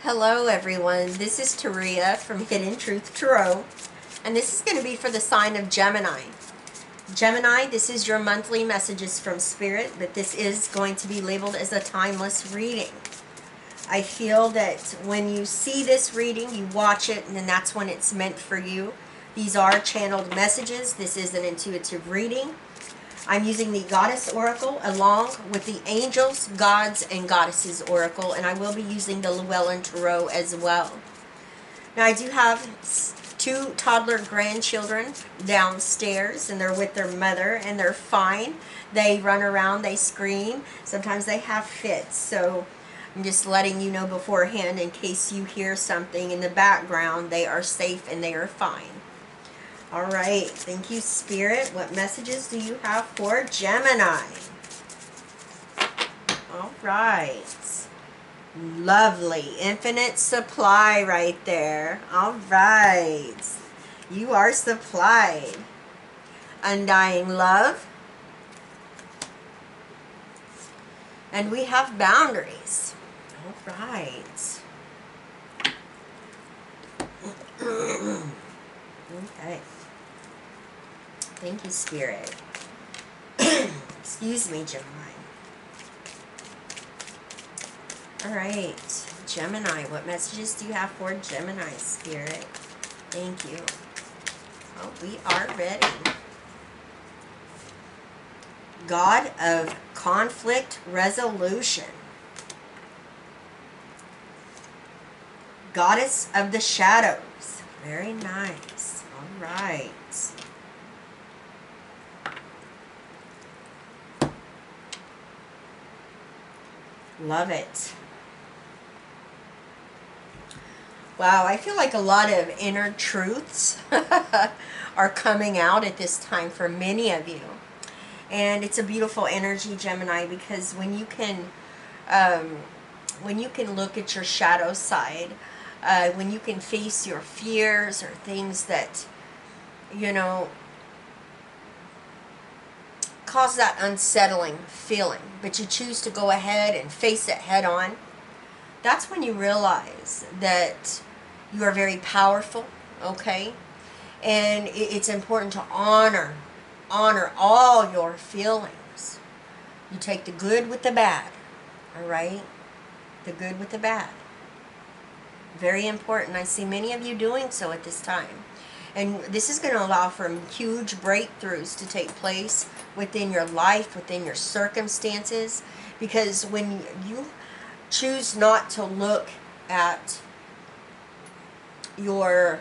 Hello everyone, this is Taria from Hidden Truth Tarot, and this is going to be for the sign of Gemini. Gemini, this is your monthly messages from Spirit, but this is going to be labeled as a timeless reading. I feel that when you see this reading, you watch it, and then that's when it's meant for you. These are channeled messages. This is an intuitive reading. I'm using the Goddess Oracle along with the Angels, Gods, and Goddesses Oracle, and I will be using the Llewellyn Tarot as well. Now, I do have two toddler grandchildren downstairs, and they're with their mother, and they're fine. They run around, they scream. Sometimes they have fits, so I'm just letting you know beforehand in case you hear something in the background. They are safe and they are fine. All right, thank you, Spirit. What messages do you have for Gemini? All right. Lovely. Infinite supply right there. All right. You are supplied. Undying love. And we have boundaries. All right. Okay. Thank you, Spirit. Excuse me, Gemini. All right, Gemini, what messages do you have for Gemini, Spirit? Thank you. Oh, we are ready. God of conflict resolution. Goddess of the shadows. Very nice. All right. Love it. Wow, I feel like a lot of inner truths are coming out at this time for many of you. And it's a beautiful energy, Gemini, because when you can look at your shadow side, when you can face your fears or things that, you know, cause that unsettling feeling, but you choose to go ahead and face it head on, that's when you realize that you are very powerful, okay? And it's important to honor all your feelings. You take the good with the bad, all right? The good with the bad. Very important. I see many of you doing so at this time. And this is going to allow for huge breakthroughs to take place within your life, within your circumstances. Because when you choose not to look at your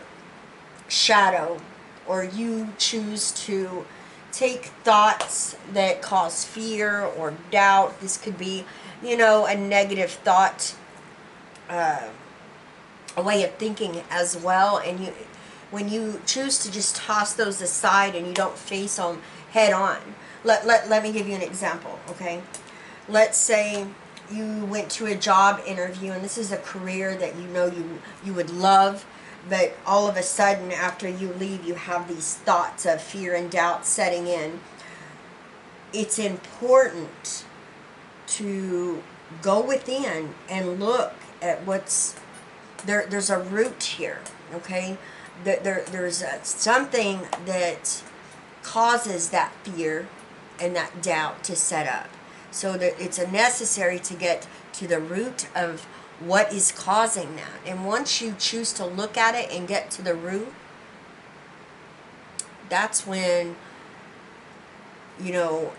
shadow, or you choose to take thoughts that cause fear or doubt, this could be, you know, a negative thought, a way of thinking as well, and when you choose to just toss those aside and you don't face them head on. Let me give you an example, okay? Let's say you went to a job interview, and this is a career that you know you would love, but all of a sudden after you leave you have these thoughts of fear and doubt setting in. It's important to go within and look at what's there. There's a root here, okay? There's something that causes that fear and that doubt to set up. So that it's necessary to get to the root of what is causing that. And once you choose to look at it and get to the root, that's when, you know,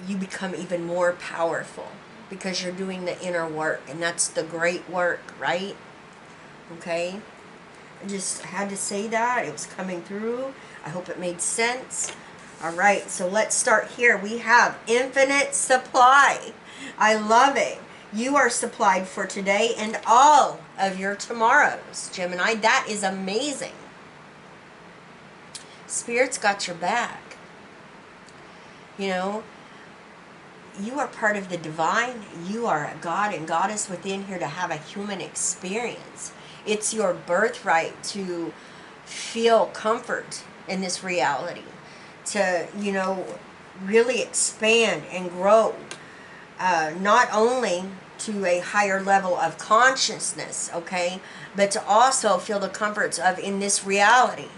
you become even more powerful, because you're doing the inner work, and that's the great work, right? Okay? I just had to say that. It was coming through. I hope it made sense. All right, so let's start here. We have infinite supply. I love it. You are supplied for today and all of your tomorrows, Gemini. That is amazing. Spirit's got your back. You know, you are part of the divine. You are a God and Goddess within here to have a human experience. It's your birthright to feel comfort in this reality, to, you know, really expand and grow, not only to a higher level of consciousness, okay? But to also feel the comforts of, in this reality,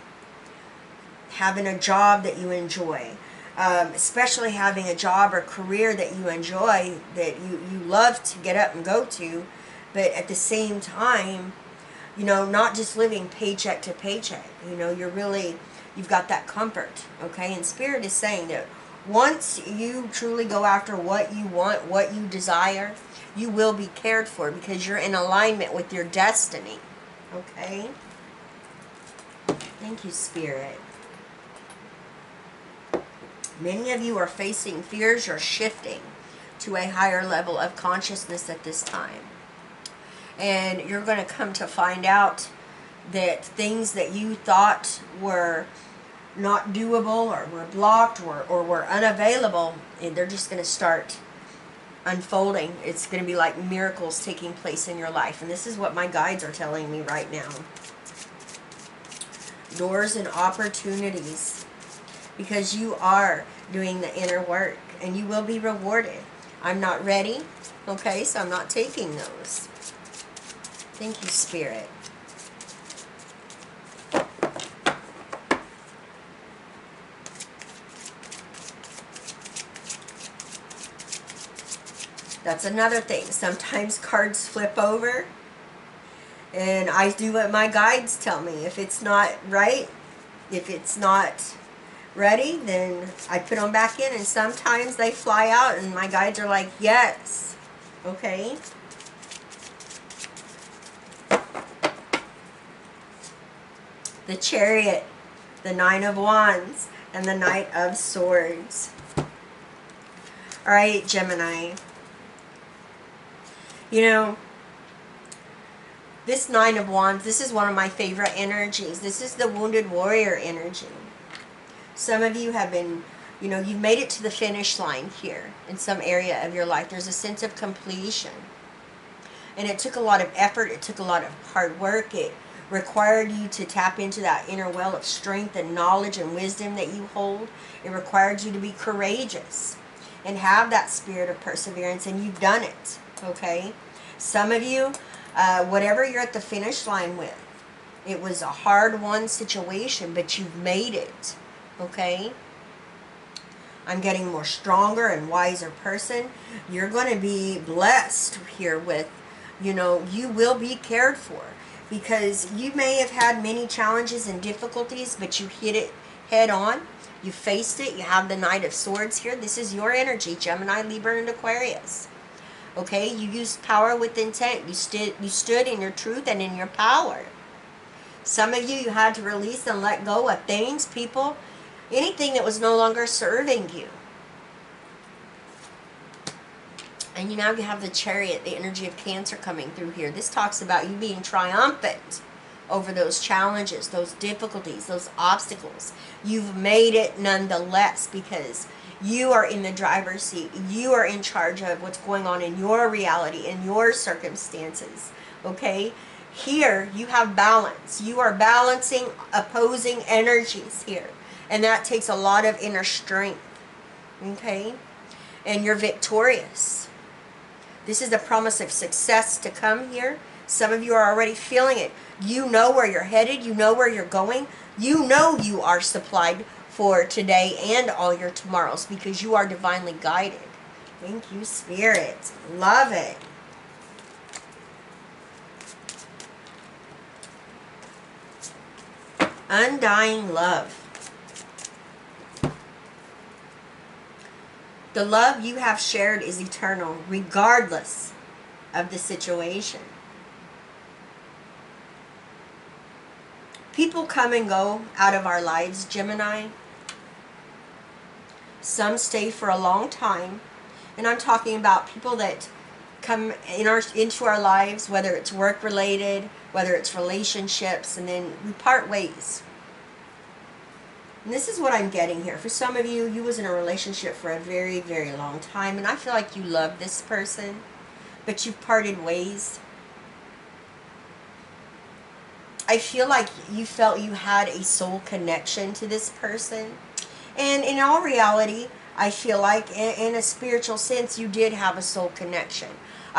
having a job that you enjoy, especially having a job or career that you enjoy, that you love to get up and go to, but at the same time, you know, not just living paycheck to paycheck. You know, you've got that comfort, okay? And Spirit is saying that once you truly go after what you want, what you desire, you will be cared for because you're in alignment with your destiny, okay? Thank you, Spirit. Many of you are facing fears. You're shifting to a higher level of consciousness at this time. And you're going to come to find out that things that you thought were not doable or were blocked or were unavailable, and they're just going to start unfolding. It's going to be like miracles taking place in your life. And this is what my guides are telling me right now. Doors and opportunities. Because you are doing the inner work and you will be rewarded. I'm not ready, okay, so I'm not taking those. Thank you, Spirit. That's another thing. Sometimes cards flip over and I do what my guides tell me. If it's not right, if it's not ready, then I put them back in, and sometimes they fly out and my guides are like, yes, okay. The Chariot, the Nine of Wands, and the Knight of Swords. All right, Gemini. You know, this Nine of Wands, this is one of my favorite energies. This is the wounded warrior energy. Some of you have been, you know, you've made it to the finish line here in some area of your life. There's a sense of completion. And it took a lot of effort. It took a lot of hard work. It required you to tap into that inner well of strength and knowledge and wisdom that you hold. It required you to be courageous and have that spirit of perseverance, and you've done it, okay? Some of you, whatever you're at the finish line with, it was a hard-won situation, but you've made it. Okay, I'm getting more stronger and wiser person. You're going to be blessed here with, you know, you will be cared for because you may have had many challenges and difficulties, but you hit it head on. You faced it. You have the Knight of Swords here. This is your energy, Gemini, Libra, and Aquarius. Okay, you used power with intent. You stood in your truth and in your power. Some of you had to release and let go of things, people, anything that was no longer serving you. And now you have the Chariot, the energy of Cancer coming through here. This talks about you being triumphant over those challenges, those difficulties, those obstacles. You've made it nonetheless because you are in the driver's seat. You are in charge of what's going on in your reality, in your circumstances. Okay? Here, you have balance. You are balancing opposing energies here. And that takes a lot of inner strength. Okay? And you're victorious. This is the promise of success to come here. Some of you are already feeling it. You know where you're headed. You know where you're going. You know you are supplied for today and all your tomorrows because you are divinely guided. Thank you, Spirit. Love it. Undying love. The love you have shared is eternal, regardless of the situation. People come and go out of our lives, Gemini. Some stay for a long time. And I'm talking about people that come into our lives, whether it's work-related, whether it's relationships, and then we part ways. And this is what I'm getting here. For some of you, you was in a relationship for a very, very long time, and I feel like you love this person, but you've parted ways. I feel like you felt you had a soul connection to this person. And in all reality, I feel like in a spiritual sense, you did have a soul connection.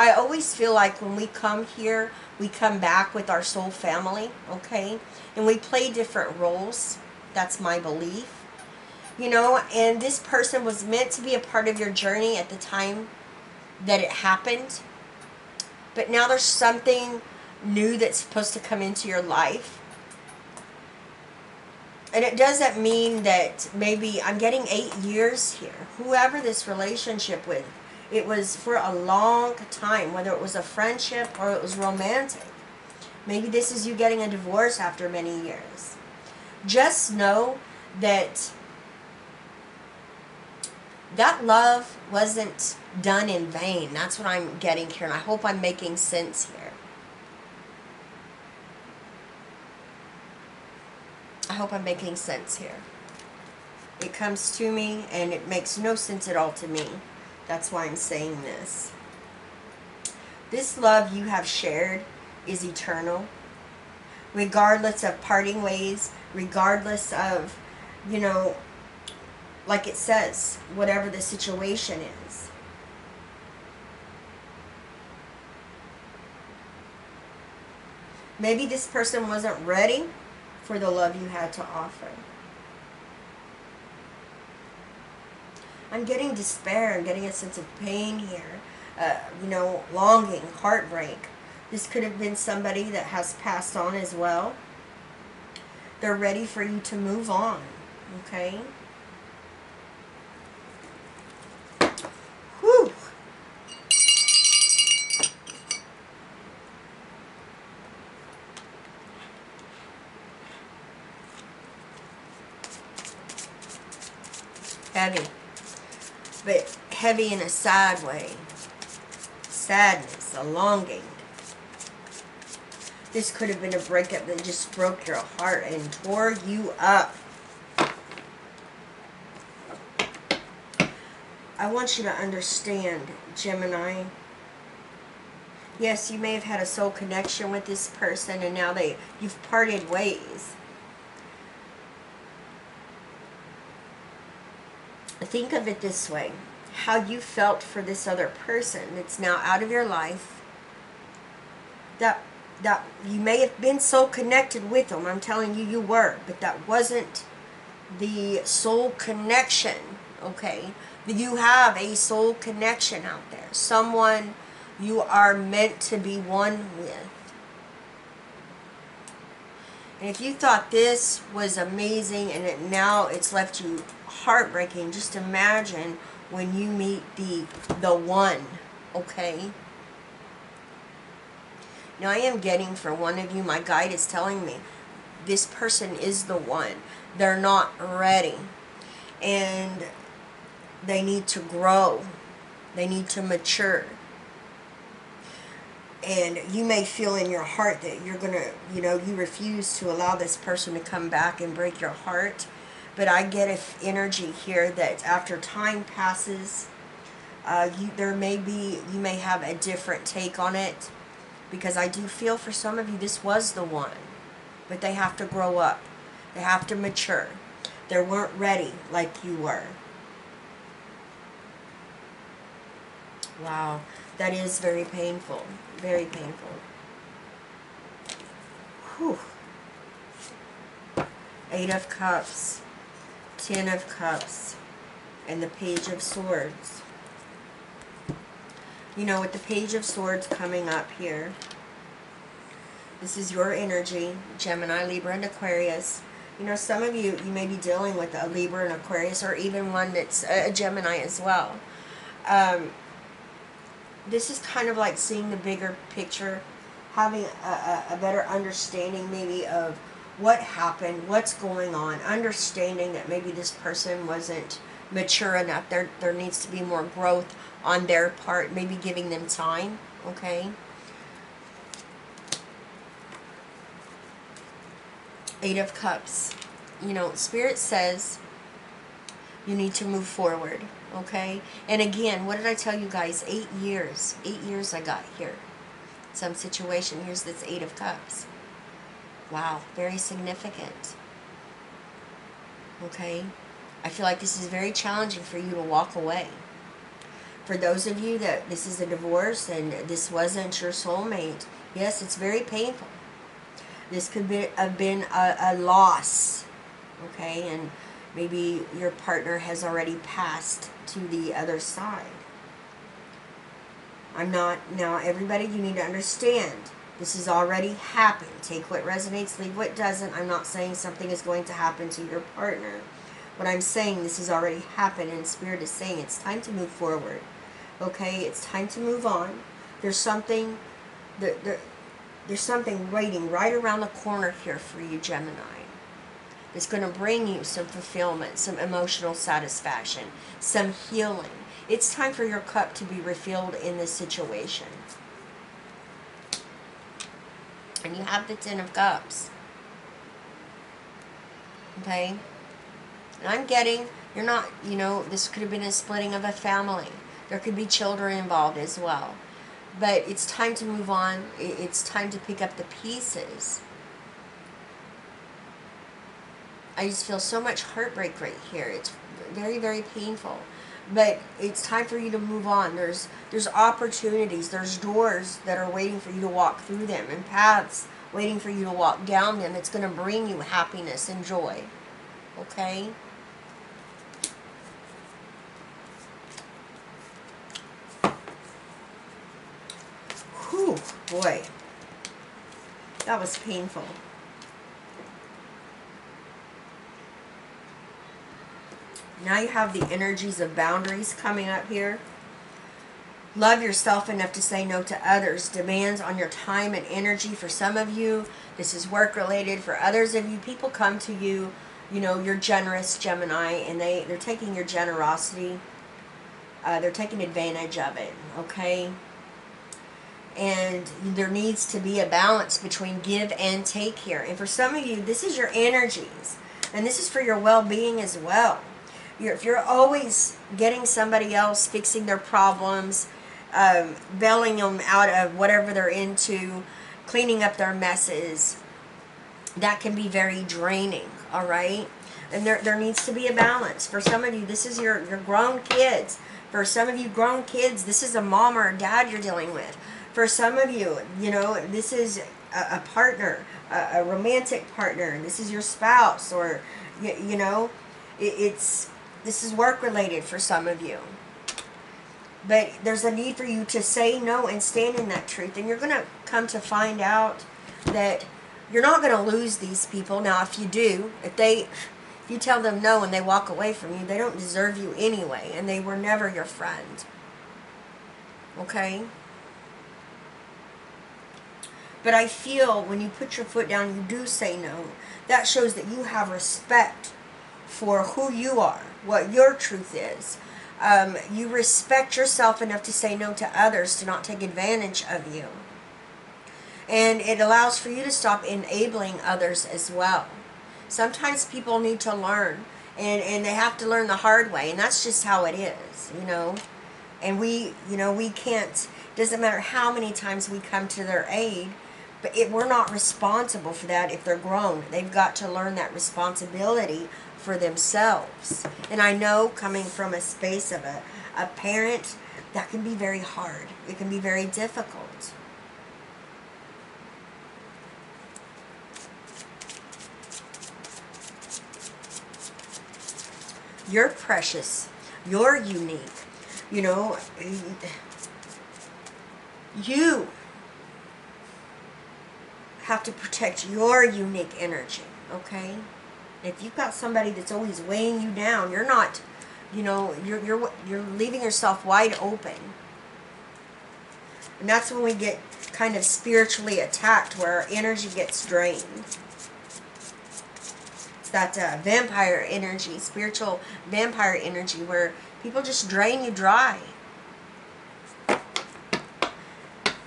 I always feel like when we come here, we come back with our soul family, okay? And we play different roles. That's my belief. You know, and this person was meant to be a part of your journey at the time that it happened. But now there's something new that's supposed to come into your life. And it doesn't mean that maybe I'm getting 8 years here. Whoever this relationship with, it was for a long time, whether it was a friendship or it was romantic. Maybe this is you getting a divorce after many years. Just know that that love wasn't done in vain. That's what I'm getting here, and I hope I'm making sense here. I hope I'm making sense here. It comes to me, and it makes no sense at all to me. That's why I'm saying this. This love you have shared is eternal. Regardless of parting ways, regardless of, you know, like it says, whatever the situation is. Maybe this person wasn't ready for the love you had to offer. I'm getting despair. I'm getting a sense of pain here. You know, longing, heartbreak. This could have been somebody that has passed on as well. They're ready for you to move on. Okay? Whew. Heavy. But heavy in a sad way. Sadness, a longing. This could have been a breakup that just broke your heart and tore you up. I want you to understand, Gemini. Yes, you may have had a soul connection with this person and now you've parted ways. Think of it this way. How you felt for this other person that's now out of your life. That you may have been so connected with them. I'm telling you, you were. But that wasn't the soul connection, okay? You have a soul connection out there. Someone you are meant to be one with. And if you thought this was amazing and now it's left you heartbreaking, just imagine when you meet the one, okay? Now I am getting for one of you, my guide is telling me, this person is the one. They're not ready. And they need to grow. They need to mature. And you may feel in your heart that you're going to, you know, you refuse to allow this person to come back and break your heart. But I get an energy here that after time passes, you may have a different take on it. Because I do feel for some of you, this was the one. But they have to grow up. They have to mature. They weren't ready like you were. Wow. That is very painful. Very painful. Whew. 8 of Cups. 10 of Cups. And the Page of Swords. You know, with the Page of Swords coming up here, this is your energy, Gemini, Libra, and Aquarius. You know, some of you may be dealing with a Libra and Aquarius, or even one that's a Gemini as well. This is kind of like seeing the bigger picture, having a better understanding maybe of what happened, what's going on, understanding that maybe this person wasn't mature enough. There needs to be more growth on their part, maybe giving them time, okay? 8 of Cups. You know, Spirit says you need to move forward, okay? And again, what did I tell you guys? 8 years. 8 years I got here. Some situation. Here's this 8 of Cups. Wow, very significant. Okay? I feel like this is very challenging for you to walk away For those of you that this is a divorce and this wasn't your soulmate, yes, it's very painful. This could have been a loss, okay? And maybe your partner has already passed to the other side. Now everybody, you need to understand, this has already happened. Take what resonates, leave what doesn't. I'm not saying something is going to happen to your partner. What I'm saying, this has already happened, and Spirit is saying it's time to move forward. Okay, it's time to move on. There's something there's something waiting right around the corner here for you, Gemini. It's going to bring you some fulfillment, some emotional satisfaction, some healing. It's time for your cup to be refilled in this situation. And you have the Ten of Cups. Okay? And I'm getting, you're not, you know, this could have been a splitting of a family. There could be children involved as well. But it's time to move on. It's time to pick up the pieces. I just feel so much heartbreak right here. It's very, very painful. But it's time for you to move on. There's opportunities. There's doors that are waiting for you to walk through them, and paths waiting for you to walk down them. It's going to bring you happiness and joy. Okay? Whew, boy. That was painful. Now you have the energies of boundaries coming up here. Love yourself enough to say no to others. Demands on your time and energy. For some of you, this is work related. For others of you, people come to you, you know, you're generous, Gemini, and they're taking your generosity. They're taking advantage of it, okay? And there needs to be a balance between give and take here. And for some of you, this is your energies. And this is for your well-being as well. If you're always getting somebody else, fixing their problems, bailing them out of whatever they're into, cleaning up their messes, that can be very draining, all right? And there needs to be a balance. For some of you, this is your grown kids. For some of you grown kids, this is a mom or a dad you're dealing with. For some of you, you know, this is a partner, a romantic partner. This is your spouse, or, you know, this is work related for some of you. But there's a need for you to say no and stand in that truth. And you're going to come to find out that you're not going to lose these people. Now, if you do, if you tell them no and they walk away from you, they don't deserve you anyway. And they were never your friend. Okay? But I feel when you put your foot down, you do say no. That shows that you have respect for who you are, what your truth is. You respect yourself enough to say no to others, to not take advantage of you. And it allows for you to stop enabling others as well. Sometimes people need to learn, and they have to learn the hard way, and that's just how it is, you know. And we can't, doesn't matter how many times we come to their aid, but we're not responsible for that if they're grown. They've got to learn that responsibility for themselves. And I know, coming from a space of a parent, that can be very hard. It can be very difficult. You're precious. You're unique. You know, you have to protect your unique energy, okay? If you've got somebody that's always weighing you down, you're not, you know, you're leaving yourself wide open. And that's when we get kind of spiritually attacked, where our energy gets drained. It's that vampire energy, spiritual vampire energy, where people just drain you dry.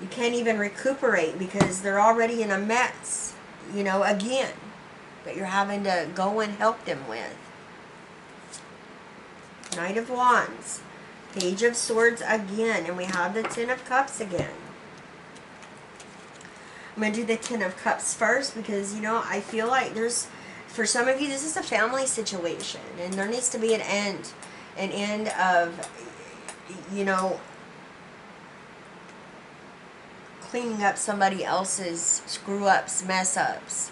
You can't even recuperate because they're already in a mess, you know, again. That you're having to go and help them with. Knight of Wands. Page of Swords again. And we have the Ten of Cups again. I'm going to do the Ten of Cups first because, you know, I feel like for some of you, this is a family situation. And there needs to be an end. An end of, you know, cleaning up somebody else's screw-ups, mess-ups.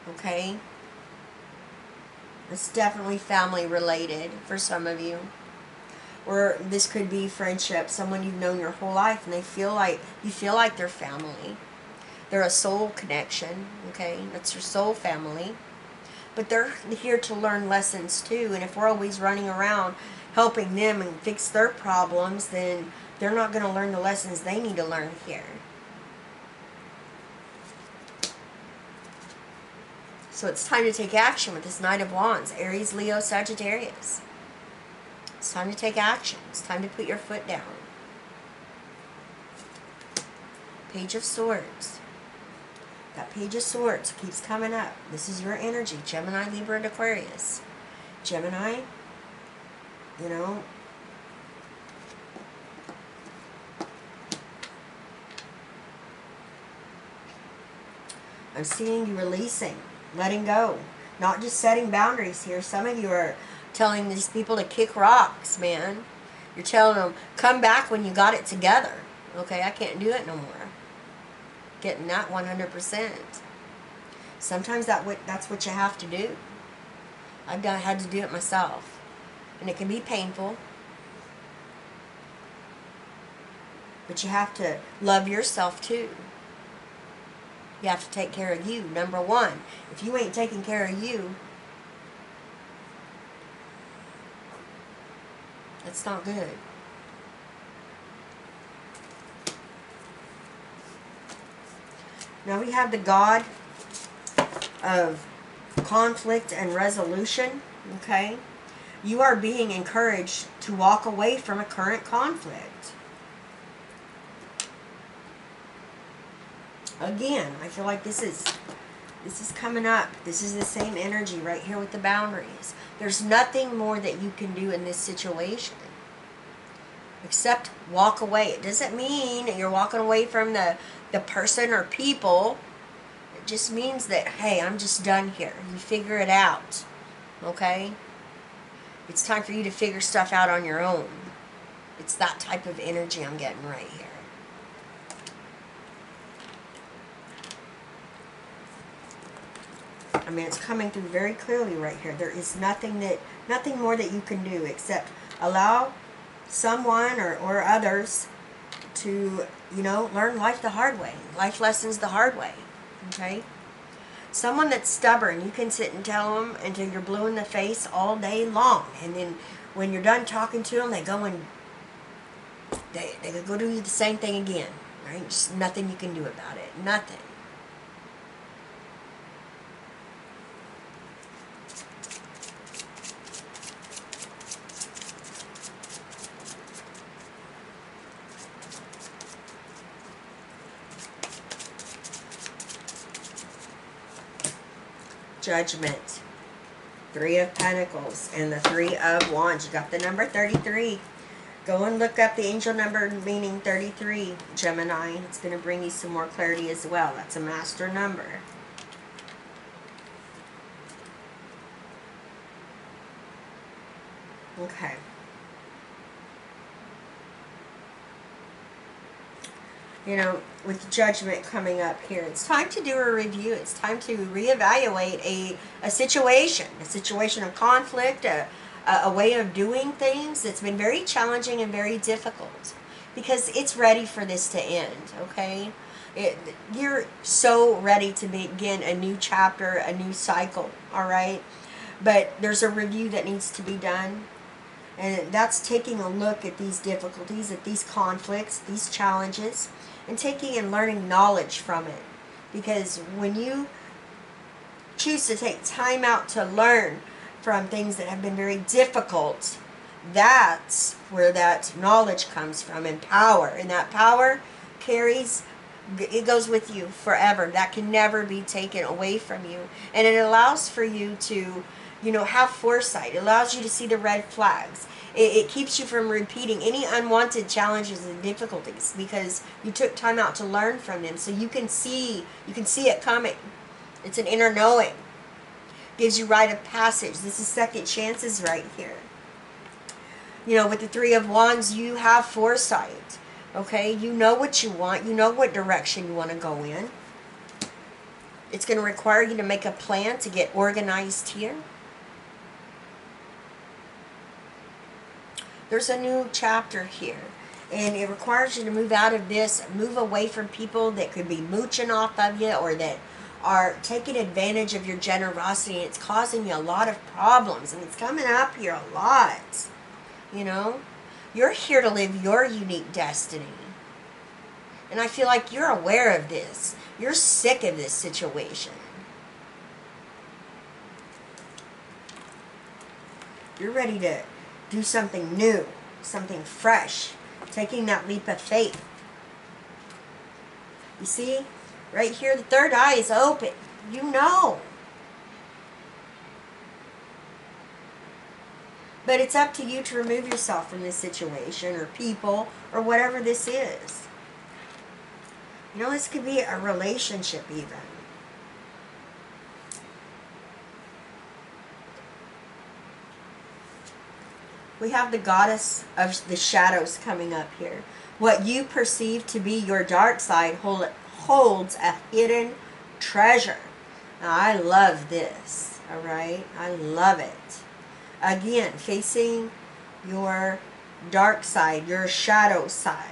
Okay? It's definitely family related for some of you. Or this could be friendship, someone you've known your whole life and they feel like, you feel like they're family. They're a soul connection, okay? That's your soul family. But they're here to learn lessons too. And if we're always running around helping them and fix their problems, then they're not going to learn the lessons they need to learn here. So it's time to take action with this Knight of Wands, Aries, Leo, Sagittarius. It's time to take action. It's time to put your foot down. Page of Swords. That Page of Swords keeps coming up. This is your energy, Gemini, Libra, and Aquarius. Gemini, you know, I'm seeing you releasing, letting go, not just setting boundaries here. Some of you are telling these people to kick rocks, man. You're telling them, come back when you got it together. Okay, I can't do it no more. Getting that 100%. Sometimes that's what you have to do. I've had to do it myself. And it can be painful. But you have to love yourself too. You have to take care of you, number one. If you ain't taking care of you, it's not good. Now we have the God of conflict and resolution, okay? You are being encouraged to walk away from a current conflict. Again, I feel like this is coming up. This is the same energy right here with the boundaries. There's nothing more that you can do in this situation except walk away. It doesn't mean that you're walking away from the person or people. It just means that, hey, I'm just done here. You figure it out. Okay? It's time for you to figure stuff out on your own. It's that type of energy I'm getting right here. I mean, it's coming through very clearly right here. There is nothing more that you can do except allow someone or others to, you know, learn life the hard way. Life lessons the hard way. Okay? Someone that's stubborn, you can sit and tell them until you're blue in the face all day long. And then when you're done talking to them, they go and they go do the same thing again. Right? Just nothing you can do about it. Nothing. Judgment, Three of Pentacles, and the Three of Wands. You got the number 33. Go and look up the angel number meaning 33, Gemini. It's going to bring you some more clarity as well. That's a master number. Okay. You know, with Judgment coming up here, it's time to do a review. It's time to reevaluate a situation of conflict, a way of doing things that's been very challenging and very difficult, because it's ready for this to end, okay? You're so ready to begin a new chapter, a new cycle, all right? But there's a review that needs to be done, and that's taking a look at these difficulties, at these conflicts, these challenges, and taking and learning knowledge from it. Because when you choose to take time out to learn from things that have been very difficult, that's where that knowledge comes from, and power. And that power carries, it goes with you forever. That can never be taken away from you. And it allows for you to, you know, have foresight. It allows you to see the red flags. It keeps you from repeating any unwanted challenges and difficulties, because you took time out to learn from them. So you can see it coming. It's an inner knowing. Gives you rite of passage. This is second chances right here. You know, with the Three of Wands, you have foresight. Okay? You know what you want. You know what direction you want to go in. It's going to require you to make a plan to get organized here. There's a new chapter here. And it requires you to move out of this, move away from people that could be mooching off of you or that are taking advantage of your generosity. It's causing you a lot of problems. And it's coming up here a lot. You know? You're here to live your unique destiny. And I feel like you're aware of this. You're sick of this situation. You're ready to do something new, something fresh, taking that leap of faith. You see, right here, the third eye is open. You know. But it's up to you to remove yourself from this situation or people or whatever this is. You know, this could be a relationship even. We have the goddess of the shadows coming up here. What you perceive to be your dark side holds a hidden treasure. Now, I love this, all right? I love it. Again, facing your dark side, your shadow side.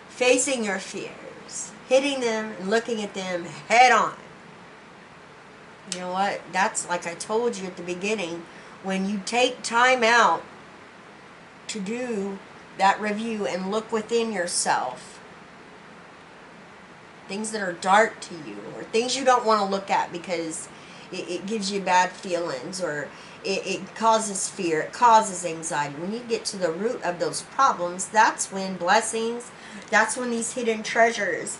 Facing your fears. Hitting them and looking at them head on. You know what? That's like I told you at the beginning. When you take time out to do that review and look within yourself, things that are dark to you or things you don't want to look at because it gives you bad feelings or it causes fear, it causes anxiety. When you get to the root of those problems, that's when blessings, that's when these hidden treasures,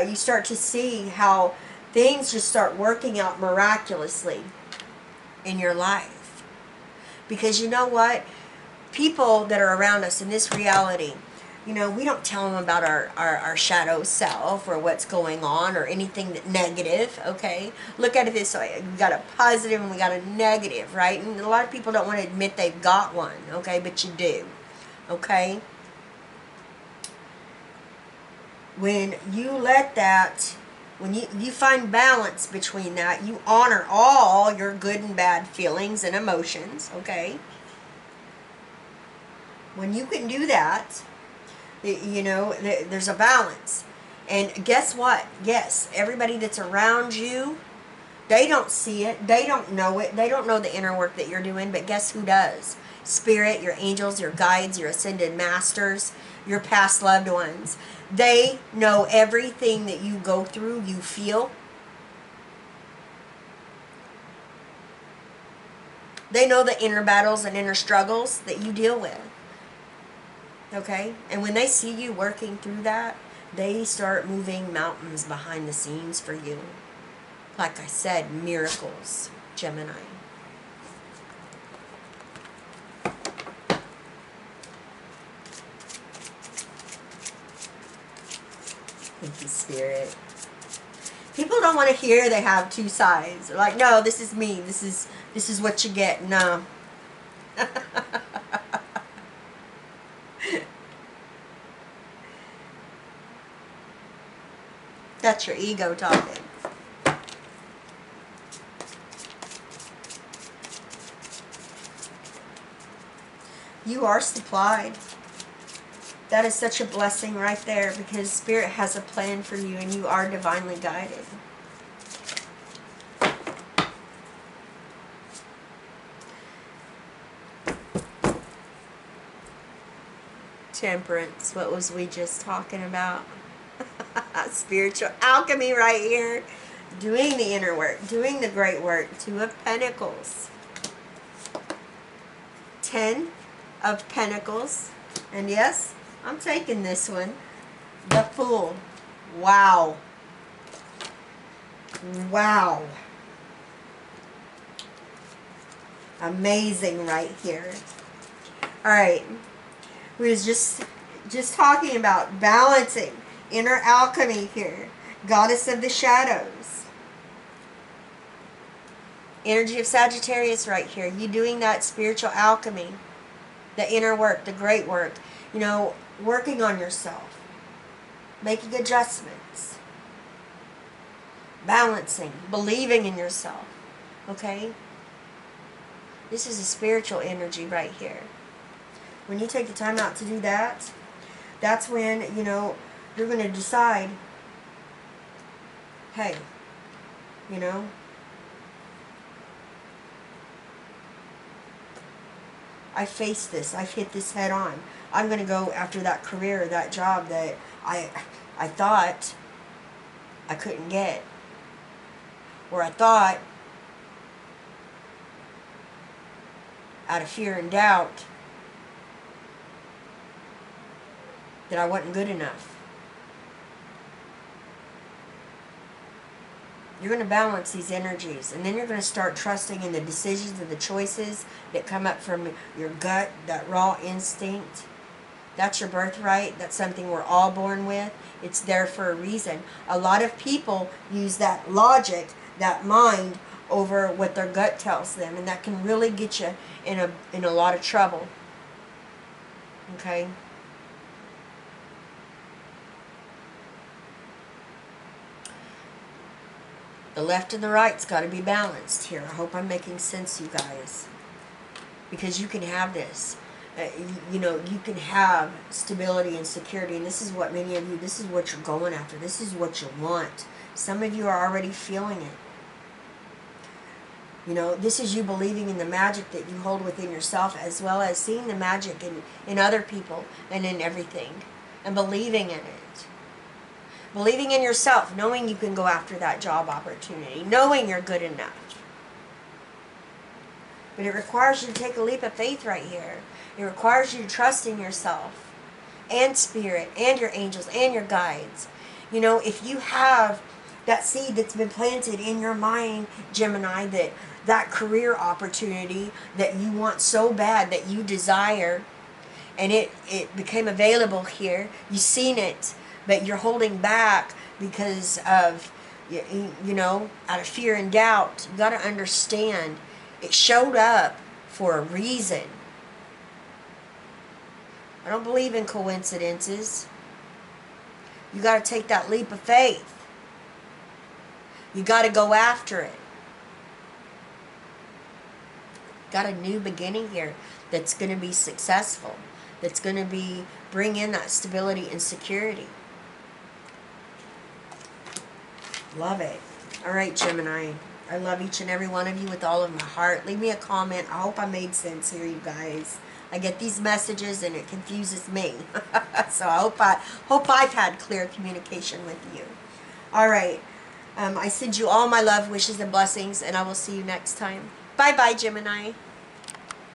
you start to see how things just start working out miraculously in your life. Because you know what? People that are around us in this reality, you know, we don't tell them about our shadow self or what's going on or anything that negative, okay? Look at it this way. We got a positive and we got a negative, right? And a lot of people don't want to admit they've got one, okay? But you do, okay? When you let that, when you find balance between that, you honor all your good and bad feelings and emotions, okay? When you can do that, you know, there's a balance. And guess what? Yes, everybody that's around you, they don't see it. They don't know it. They don't know the inner work that you're doing. But guess who does? Spirit, your angels, your guides, your ascended masters, your past loved ones. They know everything that you go through, you feel. They know the inner battles and inner struggles that you deal with. Okay? And when they see you working through that, they start moving mountains behind the scenes for you. Like I said, miracles, Gemini. Thank you, Spirit. People don't want to hear they have two sides. They're like, no, this is me. This is what you get. No. That's your ego talking. You are supplied. That is such a blessing right there because Spirit has a plan for you and you are divinely guided. Temperance, what was we just talking about? Spiritual alchemy right here. Doing the inner work, doing the great work. Two of Pentacles. 10 of Pentacles. And yes, I'm taking this one. The Fool. Wow. Wow. Amazing right here. Alright. We was just talking about balancing. Inner alchemy here. Goddess of the shadows. Energy of Sagittarius right here. You doing that spiritual alchemy. the inner work, the great work. You know, working on yourself, making adjustments, balancing, believing in yourself. Okay? This is a spiritual energy right here. When you take the time out to do that, that's when, you know, you're going to decide, hey, you know, I faced this. I've hit this head on. I'm going to go after that career, that job that I thought I couldn't get. Or I thought, out of fear and doubt, that I wasn't good enough. You're going to balance these energies, and then you're going to start trusting in the decisions and the choices that come up from your gut, that raw instinct. That's your birthright. That's something we're all born with. It's there for a reason. A lot of people use that logic, that mind, over what their gut tells them, and that can really get you in a lot of trouble. Okay? The left and the right's got to be balanced here. I hope I'm making sense, you guys. Because you can have this. You know, you can have stability and security. And this is what many of you, this is what you're going after. This is what you want. Some of you are already feeling it. You know, this is you believing in the magic that you hold within yourself, as well as seeing the magic in other people and in everything. And believing in it. Believing in yourself, knowing you can go after that job opportunity, knowing you're good enough. But it requires you to take a leap of faith right here. It requires you to trust in yourself and spirit and your angels and your guides. You know, if you have that seed that's been planted in your mind, Gemini, that career opportunity that you want so bad, that you desire, and it became available here, you've seen it, but you're holding back because of, you know, out of fear and doubt. You got to understand, it showed up for a reason. I don't believe in coincidences. You got to take that leap of faith. You got to go after it. Got a new beginning here that's going to be successful. That's going to bring in that stability and security. Love it. All right, Gemini. I love each and every one of you with all of my heart. Leave me a comment. I hope I made sense here, you guys. I get these messages and it confuses me. So I hope I've had clear communication with you. All right. I send you all my love, wishes, and blessings, and I will see you next time. Bye-bye, Gemini.